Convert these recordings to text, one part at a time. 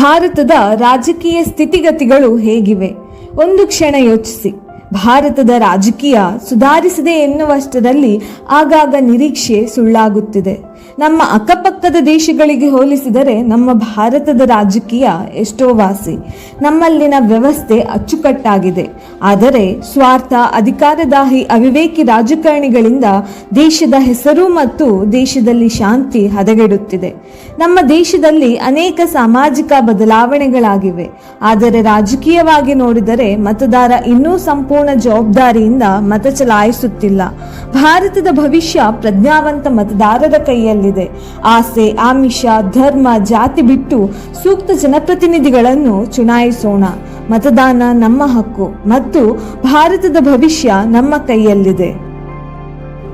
ಭಾರತದ ರಾಜಕೀಯ ಸ್ಥಿತಿಗತಿಗಳು ಹೇಗಿವೆ? ಒಂದು ಕ್ಷಣ ಯೋಚಿಸಿ. ಭಾರತದ ರಾಜಕೀಯ ಸುಧಾರಿಸಿದೆ ಎನ್ನುವಷ್ಟರಲ್ಲಿ ಆಗಾಗ ನಿರೀಕ್ಷೆ ಸುಳ್ಳಾಗುತ್ತಿದೆ. ನಮ್ಮ ಅಕ್ಕಪಕ್ಕದ ದೇಶಗಳಿಗೆ ಹೋಲಿಸಿದರೆ ನಮ್ಮ ಭಾರತದ ರಾಜಕೀಯ ಎಷ್ಟೋ ವಾಸಿ. ನಮ್ಮಲ್ಲಿನ ವ್ಯವಸ್ಥೆ ಅಚ್ಚುಕಟ್ಟಾಗಿದೆ. ಆದರೆ ಸ್ವಾರ್ಥ, ಅಧಿಕಾರದಾಹಿ, ಅವಿವೇಕಿ ರಾಜಕಾರಣಿಗಳಿಂದ ದೇಶದ ಹೆಸರು ಮತ್ತು ದೇಶದಲ್ಲಿ ಶಾಂತಿ ಹದಗೆಡುತ್ತಿದೆ. ನಮ್ಮ ದೇಶದಲ್ಲಿ ಅನೇಕ ಸಾಮಾಜಿಕ ಬದಲಾವಣೆಗಳಾಗಿವೆ. ಆದರೆ ರಾಜಕೀಯವಾಗಿ ನೋಡಿದರೆ ಮತದಾರ ಇನ್ನೂ ಸಂಪೂರ್ಣ ಜವಾಬ್ದಾರಿಯಿಂದ ಮತ ಚಲಾಯಿಸುತ್ತಿಲ್ಲ. ಭಾರತದ ಭವಿಷ್ಯ ಪ್ರಜ್ಞಾವಂತ ಮತದಾರರ ಕೈಯಲ್ಲಿದೆ. ಆಸೆ, ಆಮಿಷ, ಧರ್ಮ, ಜಾತಿ ಬಿಟ್ಟು ಸೂಕ್ತ ಜನಪ್ರತಿನಿಧಿಗಳನ್ನು ಚುನಾಯಿಸೋಣ. ಮತದಾನ ನಮ್ಮ ಹಕ್ಕು ಮತ್ತು ಭಾರತದ ಭವಿಷ್ಯ ನಮ್ಮ ಕೈಯಲ್ಲಿದೆ.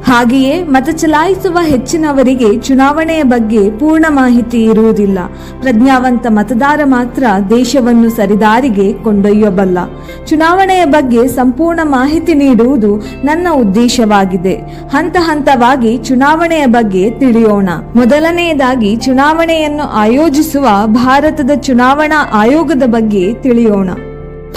ಹಾಗೆಯೇ ಮತ ಚಲಾಯಿಸುವ ಹೆಚ್ಚಿನವರಿಗೆ ಚುನಾವಣೆಯ ಬಗ್ಗೆ ಪೂರ್ಣ ಮಾಹಿತಿ ಇರುವುದಿಲ್ಲ. ಪ್ರಜ್ಞಾವಂತ ಮತದಾರ ಮಾತ್ರ ದೇಶವನ್ನು ಸರಿದಾರಿಗೆ ಕೊಂಡೊಯ್ಯಬಲ್ಲ. ಚುನಾವಣೆಯ ಬಗ್ಗೆ ಸಂಪೂರ್ಣ ಮಾಹಿತಿ ನೀಡುವುದು ನನ್ನ ಉದ್ದೇಶವಾಗಿದೆ. ಹಂತ ಹಂತವಾಗಿ ಚುನಾವಣೆಯ ಬಗ್ಗೆ ತಿಳಿಯೋಣ. ಮೊದಲನೆಯದಾಗಿ ಚುನಾವಣೆಯನ್ನು ಆಯೋಜಿಸುವ ಭಾರತದ ಚುನಾವಣಾ ಆಯೋಗದ ಬಗ್ಗೆ ತಿಳಿಯೋಣ.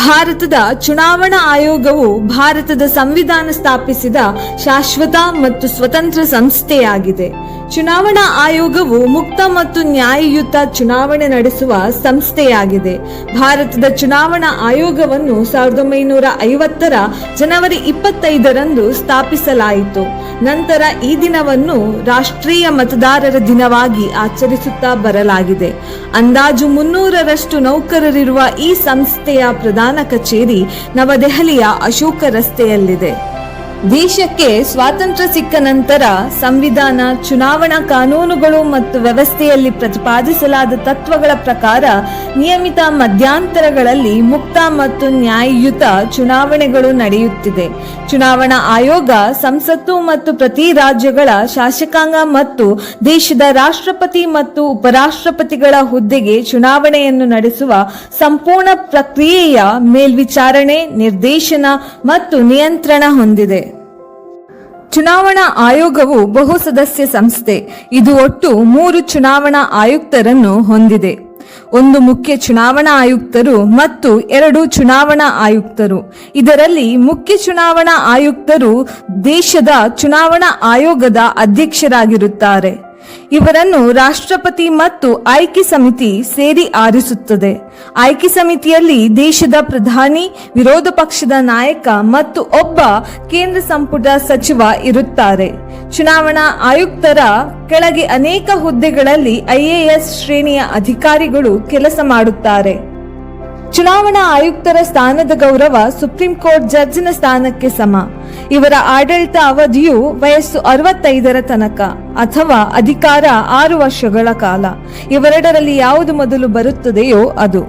ಭಾರತದ ಚುನಾವಣಾ ಆಯೋಗವು ಭಾರತದ ಸಂವಿಧಾನ ಸ್ಥಾಪಿಸಿದ ಶಾಶ್ವತ ಮತ್ತು ಸ್ವತಂತ್ರ ಸಂಸ್ಥೆಯಾಗಿದೆ. ಚುನಾವಣಾ ಆಯೋಗವು ಮುಕ್ತ ಮತ್ತು ನ್ಯಾಯಯುತ ಚುನಾವಣೆ ನಡೆಸುವ ಸಂಸ್ಥೆಯಾಗಿದೆ. ಭಾರತದ ಚುನಾವಣಾ ಆಯೋಗವನ್ನು 1950ರ ಜನವರಿ 25ರಂದು ಸ್ಥಾಪಿಸಲಾಯಿತು. ನಂತರ ಈ ದಿನವನ್ನು ರಾಷ್ಟ್ರೀಯ ಮತದಾರರ ದಿನವಾಗಿ ಆಚರಿಸುತ್ತಾ ಬರಲಾಗಿದೆ. ಅಂದಾಜು 300ರಷ್ಟು ನೌಕರರಿರುವ ಈ ಸಂಸ್ಥೆಯ ಪ್ರಧಾನ ಕಚೇರಿ ನವದೆಹಲಿಯ ಅಶೋಕ ರಸ್ತೆಯಲ್ಲಿದೆ. ದೇಶಕ್ಕೆ ಸ್ವಾತಂತ್ರ್ಯ ಸಿಕ್ಕ ನಂತರ ಸಂವಿಧಾನ, ಚುನಾವಣಾ ಕಾನೂನುಗಳು ಮತ್ತು ವ್ಯವಸ್ಥೆಯಲ್ಲಿ ಪ್ರತಿಪಾದಿಸಲಾದ ತತ್ವಗಳ ಪ್ರಕಾರ ನಿಯಮಿತ ಮಧ್ಯಂತರಗಳಲ್ಲಿ ಮುಕ್ತ ಮತ್ತು ನ್ಯಾಯಯುತ ಚುನಾವಣೆಗಳು ನಡೆಯುತ್ತಿದೆ. ಚುನಾವಣಾ ಆಯೋಗ ಸಂಸತ್ತು ಮತ್ತು ಪ್ರತಿ ರಾಜ್ಯಗಳ ಶಾಸಕಾಂಗ ಮತ್ತು ದೇಶದ ರಾಷ್ಟ್ರಪತಿ ಮತ್ತು ಉಪರಾಷ್ಟ್ರಪತಿಗಳ ಹುದ್ದೆಗೆ ಚುನಾವಣೆಯನ್ನು ನಡೆಸುವ ಸಂಪೂರ್ಣ ಪ್ರಕ್ರಿಯೆಯ ಮೇಲ್ವಿಚಾರಣೆ, ನಿರ್ದೇಶನ ಮತ್ತು ನಿಯಂತ್ರಣ ಹೊಂದಿದೆ. ಚುನಾವಣಾ ಆಯೋಗವು ಬಹು ಸದಸ್ಯ ಸಂಸ್ಥೆ. ಇದು ಒಟ್ಟು 3 ಚುನಾವಣಾ ಆಯುಕ್ತರನ್ನು ಹೊಂದಿದೆ. 1 ಮುಖ್ಯ ಚುನಾವಣಾ ಆಯುಕ್ತರು ಮತ್ತು 2 ಚುನಾವಣಾ ಆಯುಕ್ತರು. ಇದರಲ್ಲಿ ಮುಖ್ಯ ಚುನಾವಣಾ ಆಯುಕ್ತರು ದೇಶದ ಚುನಾವಣಾ ಆಯೋಗದ ಅಧ್ಯಕ್ಷರಾಗಿರುತ್ತಾರೆ. ಇವರನ್ನು ರಾಷ್ಟ್ರಪತಿ ಮತ್ತು ಆಯ್ಕೆ ಸಮಿತಿ ಸೇರಿ ಆರಿಸುತ್ತದೆ. ಆಯ್ಕೆ ಸಮಿತಿಯಲ್ಲಿ ದೇಶದ ಪ್ರಧಾನಿ, ವಿರೋಧ ಪಕ್ಷದ ನಾಯಕ ಮತ್ತು ಒಬ್ಬ ಕೇಂದ್ರ ಸಂಪುಟ ಸಚಿವ ಇರುತ್ತಾರೆ. ಚುನಾವಣಾ ಆಯುಕ್ತರ ಕೆಳಗೆ ಅನೇಕ ಹುದ್ದೆಗಳಲ್ಲಿ IAS ಶ್ರೇಣಿಯ ಅಧಿಕಾರಿಗಳು ಕೆಲಸ ಮಾಡುತ್ತಾರೆ. ಚುನಾವಣಾ ಆಯುಕ್ತರ ಸ್ಥಾನದ ಗೌರವ ಸುಪ್ರೀಂ ಕೋರ್ಟ್ ಜಡ್ಜಿನ ಸ್ಥಾನಕ್ಕೆ ಸಮ. ಇವರ ಆಡಳಿತ ಅವಧಿಯು ವಯಸ್ಸು 65ರ ತನಕ ಅಥವಾ ಅಧಿಕಾರ 6 ವರ್ಷಗಳ ಕಾಲ. ಇವೆರಡರಲ್ಲಿ ಯಾವುದು ಮೊದಲು ಬರುತ್ತದೆಯೋ ಅದು.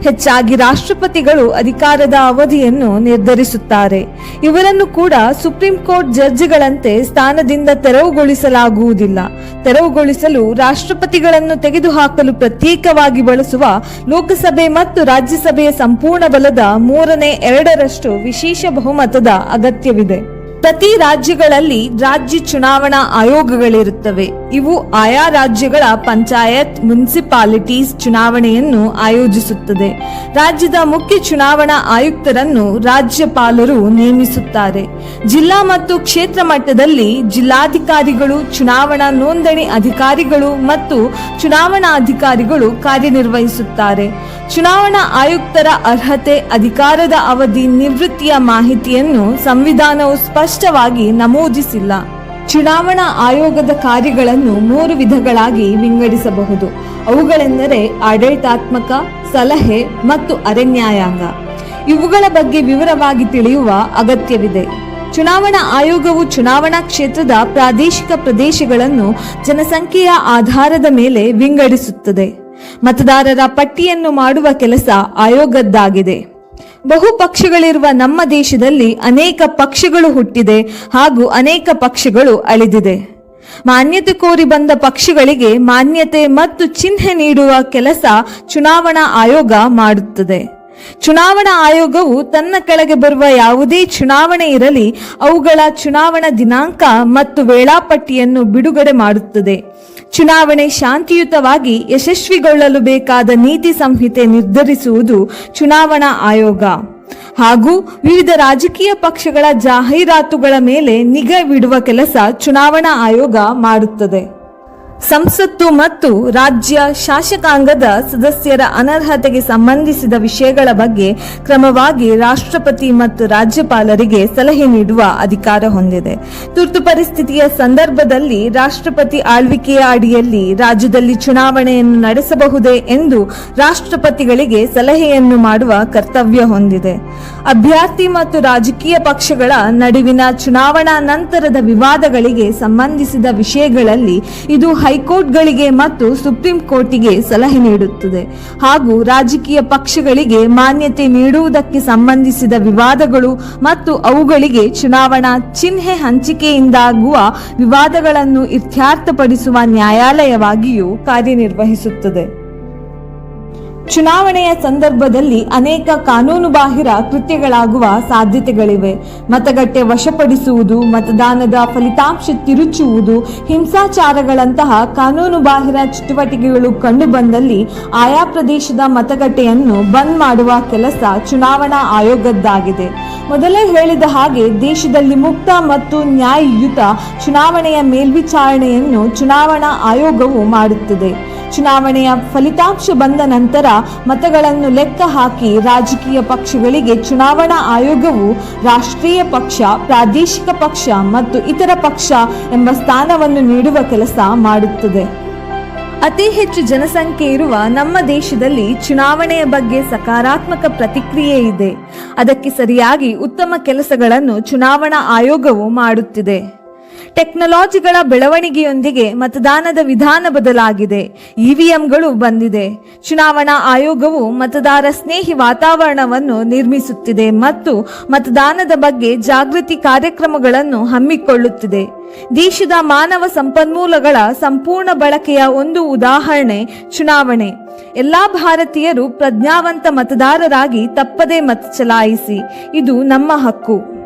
ಹೆಚ್ಚಾಗಿ ರಾಷ್ಟ್ರಪತಿಗಳು ಅಧಿಕಾರದ ಅವಧಿಯನ್ನು ನಿರ್ಧರಿಸುತ್ತಾರೆ. ಇವರನ್ನು ಕೂಡ ಸುಪ್ರೀಂ ಕೋರ್ಟ್ ಜಡ್ಜಿಗಳಂತೆ ಸ್ಥಾನದಿಂದ ತೆರವುಗೊಳಿಸಲಾಗುವುದಿಲ್ಲ. ತೆರವುಗೊಳಿಸಲು ರಾಷ್ಟ್ರಪತಿಗಳನ್ನು ತೆಗೆದುಹಾಕಲು ಪ್ರತ್ಯೇಕವಾಗಿ ಬಳಸುವ ಲೋಕಸಭೆ ಮತ್ತು ರಾಜ್ಯಸಭೆಯ ಸಂಪೂರ್ಣ ಬಲದ 3/2ರಷ್ಟು ವಿಶೇಷ ಬಹುಮತದ ಅಗತ್ಯವಿದೆ. ಪ್ರತಿ ರಾಜ್ಯಗಳಲ್ಲಿ ರಾಜ್ಯ ಚುನಾವಣಾ ಆಯೋಗಗಳಿರುತ್ತವೆ. ಇವು ಆಯಾ ರಾಜ್ಯಗಳ ಪಂಚಾಯತ್, ಮುನ್ಸಿಪಾಲಿಟೀಸ್ ಚುನಾವಣೆಯನ್ನು ಆಯೋಜಿಸುತ್ತದೆ. ರಾಜ್ಯದ ಮುಖ್ಯ ಚುನಾವಣಾ ಆಯುಕ್ತರನ್ನು ರಾಜ್ಯಪಾಲರು ನೇಮಿಸುತ್ತಾರೆ. ಜಿಲ್ಲಾ ಮತ್ತು ಕ್ಷೇತ್ರ ಮಟ್ಟದಲ್ಲಿ ಜಿಲ್ಲಾಧಿಕಾರಿಗಳು, ಚುನಾವಣಾ ನೋಂದಣಿ ಅಧಿಕಾರಿಗಳು ಮತ್ತು ಚುನಾವಣಾ ಅಧಿಕಾರಿಗಳು ಕಾರ್ಯನಿರ್ವಹಿಸುತ್ತಾರೆ. ಚುನಾವಣಾ ಆಯುಕ್ತರ ಅರ್ಹತೆ, ಅಧಿಕಾರದ ಅವಧಿ, ನಿವೃತ್ತಿಯ ಮಾಹಿತಿಯನ್ನು ಸಂವಿಧಾನವು ಸ್ಪಷ್ಟವಾಗಿ ನಮೂದಿಸಿಲ್ಲ. ಚುನಾವಣಾ ಆಯೋಗದ ಕಾರ್ಯಗಳನ್ನು 3 ವಿಧಗಳಾಗಿ ವಿಂಗಡಿಸಬಹುದು. ಅವುಗಳೆಂದರೆ ಆಡಳಿತಾತ್ಮಕ, ಸಲಹೆ ಮತ್ತು ಅರೆನ್ಯಾಯಾಂಗ. ಇವುಗಳ ಬಗ್ಗೆ ವಿವರವಾಗಿ ತಿಳಿಯುವ ಅಗತ್ಯವಿದೆ. ಚುನಾವಣಾ ಆಯೋಗವು ಚುನಾವಣಾ ಕ್ಷೇತ್ರದ ಪ್ರಾದೇಶಿಕ ಪ್ರದೇಶಗಳನ್ನು ಜನಸಂಖ್ಯೆಯ ಆಧಾರದ ಮೇಲೆ ವಿಂಗಡಿಸುತ್ತದೆ. ಮತದಾರರ ಪಟ್ಟಿಯನ್ನು ಮಾಡುವ ಕೆಲಸ ಆಯೋಗದ್ದಾಗಿದೆ. ಬಹು ಪಕ್ಷಗಳಿರುವ ನಮ್ಮ ದೇಶದಲ್ಲಿ ಅನೇಕ ಪಕ್ಷಗಳು ಹುಟ್ಟಿದೆ ಹಾಗೂ ಅನೇಕ ಪಕ್ಷಗಳು ಅಳಿದಿದೆ. ಮಾನ್ಯತೆ ಕೋರಿ ಬಂದ ಪಕ್ಷಗಳಿಗೆ ಮಾನ್ಯತೆ ಮತ್ತು ಚಿಹ್ನೆ ನೀಡುವ ಕೆಲಸ ಚುನಾವಣಾ ಆಯೋಗ ಮಾಡುತ್ತದೆ. ಚುನಾವಣಾ ಆಯೋಗವು ತನ್ನ ಕೆಳಗೆ ಬರುವ ಯಾವುದೇ ಚುನಾವಣೆ ಇರಲಿ ಅವುಗಳ ಚುನಾವಣಾ ದಿನಾಂಕ ಮತ್ತು ವೇಳಾಪಟ್ಟಿಯನ್ನು ಬಿಡುಗಡೆ ಮಾಡುತ್ತದೆ. ಚುನಾವಣೆ ಶಾಂತಿಯುತವಾಗಿ ಯಶಸ್ವಿಗೊಳ್ಳಲು ಬೇಕಾದ ನೀತಿ ಸಂಹಿತೆ ನಿರ್ಧರಿಸುವುದು ಚುನಾವಣಾ ಆಯೋಗ ಹಾಗೂ ವಿವಿಧ ರಾಜಕೀಯ ಪಕ್ಷಗಳ ಜಾಹೀರಾತುಗಳ ಮೇಲೆ ನಿಗಾವಿಡುವ ಕೆಲಸ ಚುನಾವಣಾ ಆಯೋಗ ಮಾಡುತ್ತದೆ. ಸಂಸತ್ತು ಮತ್ತು ರಾಜ್ಯ ಶಾಸಕಾಂಗದ ಸದಸ್ಯರ ಅನರ್ಹತೆಗೆ ಸಂಬಂಧಿಸಿದ ವಿಷಯಗಳ ಬಗ್ಗೆ ಕ್ರಮವಾಗಿ ರಾಷ್ಟ್ರಪತಿ ಮತ್ತು ರಾಜ್ಯಪಾಲರಿಗೆ ಸಲಹೆ ನೀಡುವ ಅಧಿಕಾರ ಹೊಂದಿದೆ. ತುರ್ತು ಪರಿಸ್ಥಿತಿಯ ಸಂದರ್ಭದಲ್ಲಿ ರಾಷ್ಟ್ರಪತಿ ಆಳ್ವಿಕೆಯ ಅಡಿಯಲ್ಲಿ ರಾಜ್ಯದಲ್ಲಿ ಚುನಾವಣೆಯನ್ನು ನಡೆಸಬಹುದೇ ಎಂದು ರಾಷ್ಟ್ರಪತಿಗಳಿಗೆ ಸಲಹೆಯನ್ನು ಮಾಡುವ ಕರ್ತವ್ಯ ಹೊಂದಿದೆ. ಅಭ್ಯರ್ಥಿ ಮತ್ತು ರಾಜಕೀಯ ಪಕ್ಷಗಳ ನಡುವಿನ ಚುನಾವಣಾ ನಂತರದ ವಿವಾದಗಳಿಗೆ ಸಂಬಂಧಿಸಿದ ವಿಷಯಗಳಲ್ಲಿ ಇದು ಹೈಕೋರ್ಟ್ಗಳಿಗೆ ಮತ್ತು ಸುಪ್ರೀಂ ಕೋರ್ಟಿಗೆ ಸಲಹೆ ನೀಡುತ್ತದೆ ಹಾಗೂ ರಾಜಕೀಯ ಪಕ್ಷಗಳಿಗೆ ಮಾನ್ಯತೆ ನೀಡುವುದಕ್ಕೆ ಸಂಬಂಧಿಸಿದ ವಿವಾದಗಳು ಮತ್ತು ಅವುಗಳಿಗೆ ಚುನಾವಣಾ ಚಿಹ್ನೆ ಹಂಚಿಕೆಯಿಂದಾಗುವ ವಿವಾದಗಳನ್ನು ಇತ್ಯರ್ಥಪಡಿಸುವ ನ್ಯಾಯಾಲಯವಾಗಿಯೂ ಕಾರ್ಯನಿರ್ವಹಿಸುತ್ತದೆ. ಚುನಾವಣೆಯ ಸಂದರ್ಭದಲ್ಲಿ ಅನೇಕ ಕಾನೂನುಬಾಹಿರ ಕೃತ್ಯಗಳಾಗುವ ಸಾಧ್ಯತೆಗಳಿವೆ. ಮತಗಟ್ಟೆ ವಶಪಡಿಸುವುದು, ಮತದಾನದ ಫಲಿತಾಂಶ ತಿರುಚುವುದು, ಹಿಂಸಾಚಾರಗಳಂತಹ ಕಾನೂನುಬಾಹಿರ ಚಟುವಟಿಕೆಗಳು ಕಂಡುಬಂದಲ್ಲಿ ಆಯಾ ಪ್ರದೇಶದ ಮತಗಟ್ಟೆಯನ್ನು ಬಂದ್ ಮಾಡುವ ಕೆಲಸ ಚುನಾವಣಾ ಆಯೋಗದ್ದಾಗಿದೆ. ಮೊದಲೇ ಹೇಳಿದ ಹಾಗೆ ದೇಶದಲ್ಲಿ ಮುಕ್ತ ಮತ್ತು ನ್ಯಾಯಯುತ ಚುನಾವಣೆಯ ಮೇಲ್ವಿಚಾರಣೆಯನ್ನು ಚುನಾವಣಾ ಆಯೋಗವು ಮಾಡುತ್ತದೆ. ಚುನಾವಣೆಯ ಫಲಿತಾಂಶ ಬಂದ ನಂತರ ಮತಗಳನ್ನು ಲೆಕ್ಕ ಹಾಕಿ ರಾಜಕೀಯ ಪಕ್ಷಗಳಿಗೆ ಚುನಾವಣಾ ಆಯೋಗವು ರಾಷ್ಟ್ರೀಯ ಪಕ್ಷ, ಪ್ರಾದೇಶಿಕ ಪಕ್ಷ ಮತ್ತು ಇತರ ಪಕ್ಷ ಎಂಬ ಸ್ಥಾನವನ್ನು ನೀಡುವ ಕೆಲಸ ಮಾಡುತ್ತದೆ. ಅತಿ ಹೆಚ್ಚು ಜನಸಂಖ್ಯೆ ಇರುವ ನಮ್ಮ ದೇಶದಲ್ಲಿ ಚುನಾವಣೆಯ ಬಗ್ಗೆ ಸಕಾರಾತ್ಮಕ ಪ್ರತಿಕ್ರಿಯೆ ಇದೆ. ಅದಕ್ಕೆ ಸರಿಯಾಗಿ ಉತ್ತಮ ಕೆಲಸಗಳನ್ನು ಚುನಾವಣಾ ಆಯೋಗವು ಮಾಡುತ್ತಿದೆ. ಟೆಕ್ನಾಲಜಿಗಳ ಬೆಳವಣಿಗೆಯೊಂದಿಗೆ ಮತದಾನದ ವಿಧಾನ ಬದಲಾಗಿದೆ. ಇವಿಎಂಗಳು ಬಂದಿದೆ. ಚುನಾವಣಾ ಆಯೋಗವು ಮತದಾರ ಸ್ನೇಹಿ ವಾತಾವರಣವನ್ನು ನಿರ್ಮಿಸುತ್ತಿದೆ ಮತ್ತು ಮತದಾನದ ಬಗ್ಗೆ ಜಾಗೃತಿ ಕಾರ್ಯಕ್ರಮಗಳನ್ನು ಹಮ್ಮಿಕೊಳ್ಳುತ್ತಿದೆ. ದೇಶದ ಮಾನವ ಸಂಪನ್ಮೂಲಗಳ ಸಂಪೂರ್ಣ ಬಳಕೆಯ ಒಂದು ಉದಾಹರಣೆ ಚುನಾವಣೆ. ಎಲ್ಲಾ ಭಾರತೀಯರು ಪ್ರಜ್ಞಾವಂತ ಮತದಾರರಾಗಿ ತಪ್ಪದೇ ಮತ ಚಲಾಯಿಸಿ. ಇದು ನಮ್ಮ ಹಕ್ಕು.